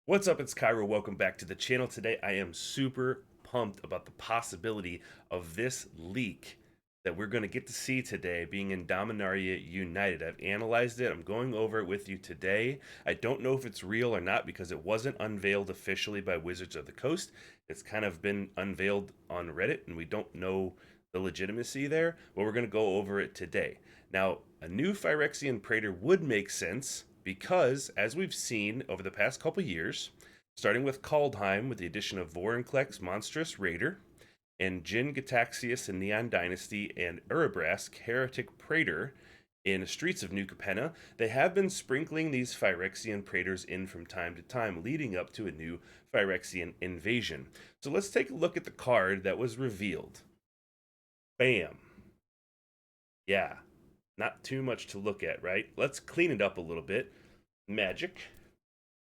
What's up, it's Kaero. Welcome back to the channel. Today I am super pumped about the possibility of this leak that we're going to get to see today being in Dominaria United. I've analyzed it. I'm going over it with you today. I don't know if it's real or not because it wasn't unveiled officially by Wizards of the Coast. It's kind of been unveiled on Reddit and we don't know the legitimacy there, but we're going to go over it today. Now, a new Phyrexian Praetor would make sense because, as we've seen over the past couple years, starting with Kaldheim with the addition of Vorinclex Monstrous Raider, and Jin Gataxius in Neon Dynasty, and Urabrask Heretic Praetor in Streets of New Capenna, they have been sprinkling these Phyrexian Praetors in from time to time, leading up to a new Phyrexian invasion. So let's take a look at the card that was revealed. Bam. Yeah, not too much to look at, right? Let's clean it up a little bit. Magic.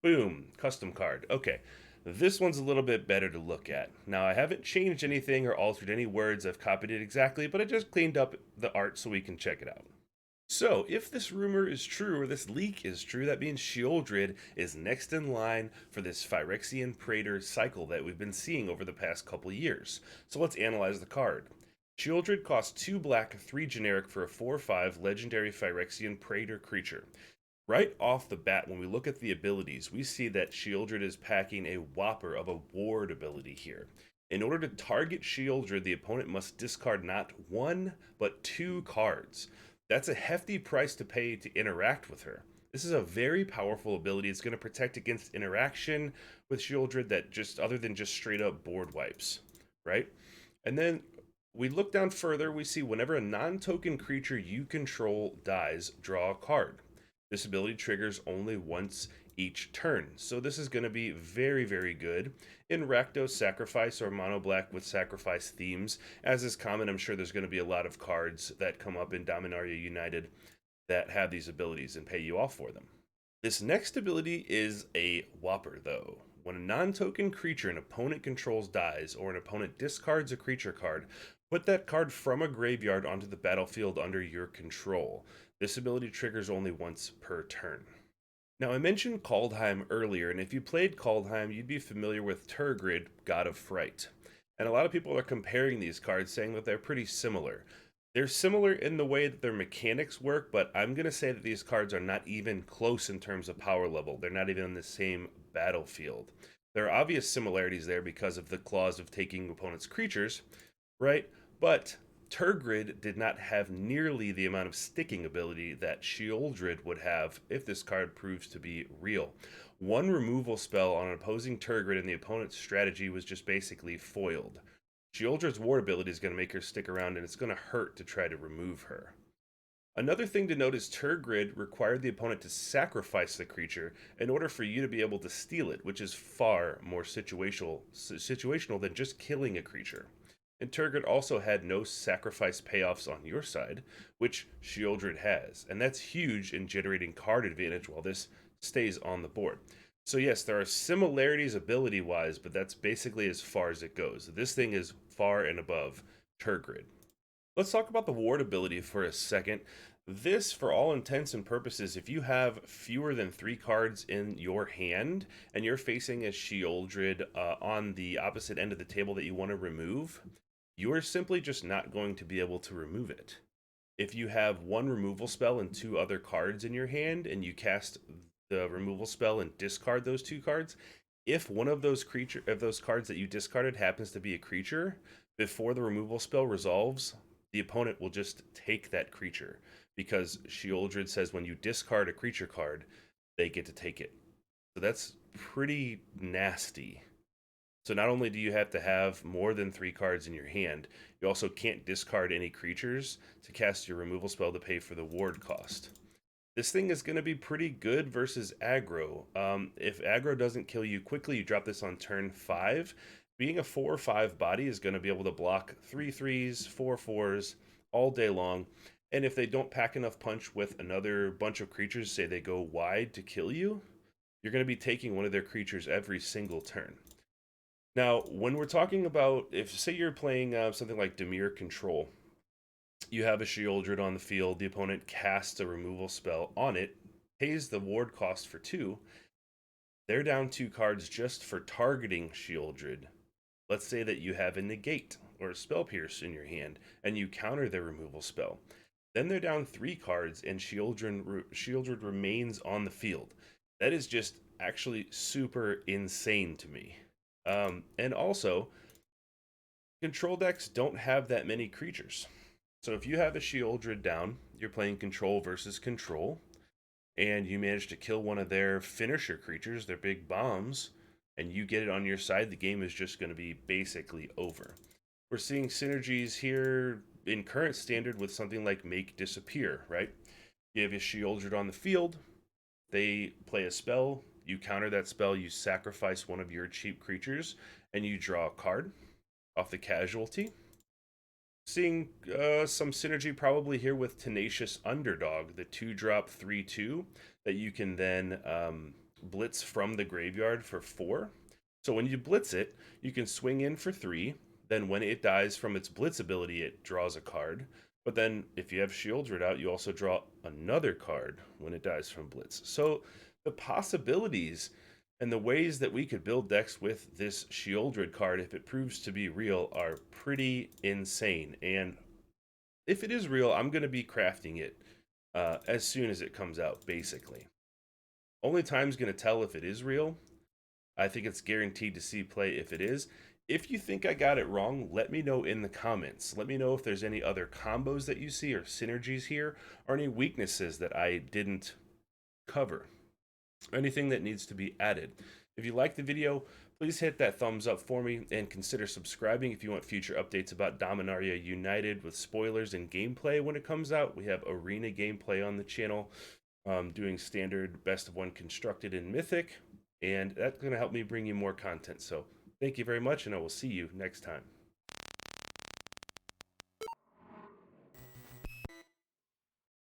Boom, custom card. Okay, this one's a little bit better to look at. Now, I haven't changed anything or altered any words. I've copied it exactly, but I just cleaned up the art so we can check it out. So, if this rumor is true, or this leak is true, that means Sheoldred is next in line for this Phyrexian Praetor cycle that we've been seeing over the past couple years. So let's analyze the card. Sheoldred costs 2 black, 3 generic for a 4/5 legendary Phyrexian Praetor creature. Right off the bat, when we look at the abilities, we see that Sheoldred is packing a whopper of a ward ability here. In order to target Sheoldred, the opponent must discard not one, but 2 cards. That's a hefty price to pay to interact with her. This is a very powerful ability. It's going to protect against interaction with Sheoldred that just other than just straight up board wipes, right? And then we look down further, we see whenever a non-token creature you control dies, draw a card. This ability triggers only once each turn, so this is going to be very, very good in Rakdos Sacrifice or Mono Black with Sacrifice themes. As is common, I'm sure there's going to be a lot of cards that come up in Dominaria United that have these abilities and pay you off for them. This next ability is a whopper, though. When a non-token creature an opponent controls dies, or an opponent discards a creature card, put that card from a graveyard onto the battlefield under your control. This ability triggers only once per turn. Now, I mentioned Kaldheim earlier, and if you played Kaldheim, you'd be familiar with Tergrid, God of Fright. And a lot of people are comparing these cards, saying that they're pretty similar. They're similar in the way that their mechanics work, but I'm going to say that these cards are not even close in terms of power level. They're not even on the same battlefield. There are obvious similarities there because of the clause of taking opponents' creatures, right? But Tergrid did not have nearly the amount of sticking ability that Sheoldred would have if this card proves to be real. One removal spell on an opposing Tergrid in the opponent's strategy was just basically foiled. Sheoldred's ward ability is going to make her stick around and it's going to hurt to try to remove her. Another thing to note is Tergrid required the opponent to sacrifice the creature in order for you to be able to steal it, which is far more situational than just killing a creature. And Tergrid also had no sacrifice payoffs on your side, which Sheoldred has, and that's huge in generating card advantage while this stays on the board. So yes, there are similarities ability-wise, but that's basically as far as it goes. This thing is far and above Tergrid. Let's talk about the ward ability for a second. This, for all intents and purposes, if you have fewer than 3 cards in your hand and you're facing a Sheoldred on the opposite end of the table that you want to remove, you are simply just not going to be able to remove it. If you have one removal spell and 2 other cards in your hand and you cast the removal spell and discard those 2 cards, if one of those cards that you discarded happens to be a creature, before the removal spell resolves, the opponent will just take that creature because Sheoldred says when you discard a creature card, they get to take it. So that's pretty nasty. So not only do you have to have more than 3 cards in your hand, you also can't discard any creatures to cast your removal spell to pay for the ward cost. This thing is going to be pretty good versus aggro. If aggro doesn't kill you quickly, you drop this on turn 5. Being a 4/5 body is going to be able to block 3/3s, 4/4s all day long. And if they don't pack enough punch with another bunch of creatures, say they go wide to kill you, you're going to be taking one of their creatures every single turn. Now, when we're talking about, if say you're playing something like Dimir Control, you have a Sheoldred on the field, the opponent casts a removal spell on it, pays the ward cost for 2, They're down 2 cards just for targeting Sheoldred. Let's say that you have a negate or a spell pierce in your hand and you counter their removal spell. Then they're down 3 cards and Sheoldred remains on the field. That is just actually super insane to me. And also, control decks don't have that many creatures. So if you have a Sheoldred down, you're playing control versus control, and you manage to kill one of their finisher creatures, their big bombs, and you get it on your side, the game is just going to be basically over. We're seeing synergies here in current standard with something like Make Disappear, right? You have your Sheoldred on the field, they play a spell, you counter that spell, you sacrifice one of your cheap creatures, and you draw a card off the casualty. Seeing some synergy probably here with Tenacious Underdog, the 2-drop 3/2 that you can then blitz from the graveyard for 4. So when you blitz it, you can swing in for 3. Then when it dies from its blitz ability, it draws a card. But then if you have Sheoldred out, you also draw another card when it dies from blitz. So the possibilities and the ways that we could build decks with this Sheoldred card, if it proves to be real, are pretty insane. And if it is real, I'm going to be crafting it as soon as it comes out, basically. Only time's going to tell if it is real. I think it's guaranteed to see play if it is. If you think I got it wrong, let me know in the comments. Let me know if there's any other combos that you see or synergies here, or any weaknesses that I didn't cover. Anything that needs to be added. If you like the video, please hit that thumbs up for me and consider subscribing if you want future updates about Dominaria United with spoilers and gameplay when it comes out. We have arena gameplay on the channel, doing standard best of 1 constructed in Mythic, and that's going to help me bring you more content. So thank you very much, and I will see you next time.